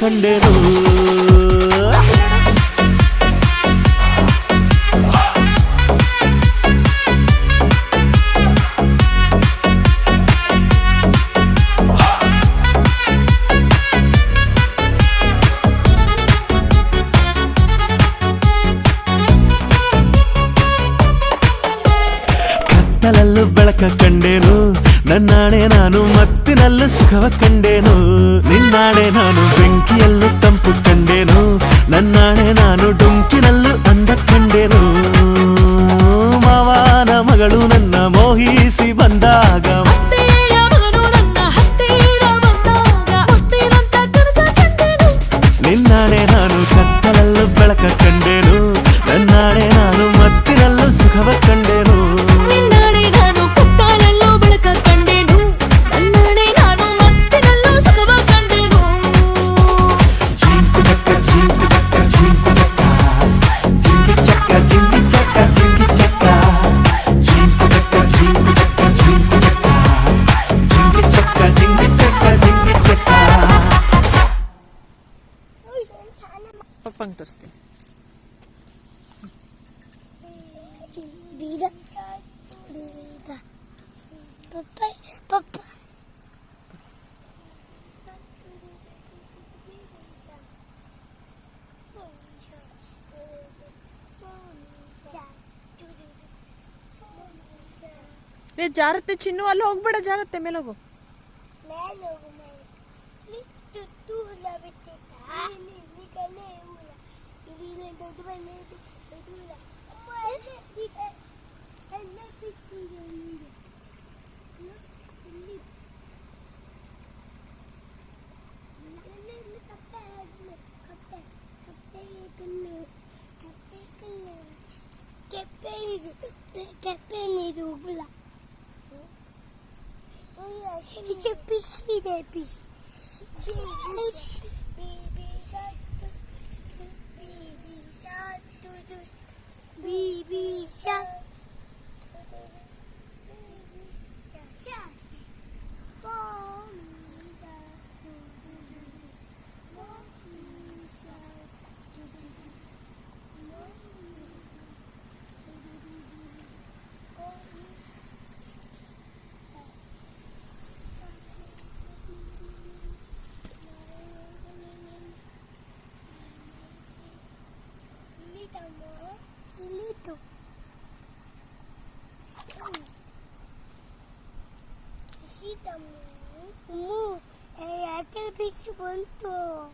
ಕಂಡೆನು. ಕತ್ತಲಲ್ಲೂ ಬೆಳಕ ಕಂಡೇನು, ನನ್ನಾಣೆ ನಾನು ಮತ್ತಿನಲ್ಲೂ ಸುಖವ ಕಂಡೇನು. ನಿನ್ನಾಣೆ ನಾನು ಬೆಂಕಿಯಲ್ಲೂ ತಂಪು ಕಂಡೇನು, ನನ್ನಾಣೆ ನಾನು ಡುಂಕಿನಲ್ಲೂ ಅಂದ ಕಂಡೇನು. ಮಾವನ ಮಗಳು ನನ್ನ ಮೋಹಿಸಿ ಬಂದಾಗ, ನಿನ್ನಾಣೆ ನಾನು ಕತ್ತಲಲ್ಲೂ ಬೆಳಕ ಕಂಡೇನು, ನನ್ನಾಣೆ ನಾನು ಮತ್ತಿನಲ್ಲೂ ಸುಖವ ಕಂಡೇನು. ಪಪ್ಪಂಗೆ ತೋರಿಸ್ತೀನಿ. ಜಾರತ್ತೆ ಚಿನ್ನು, ಅಲ್ಲಿ ಹೋಗ್ಬೇಡ, ಜಾರತ್ತೆ. ಮೇಲೋಗು. Yakel bici buntu.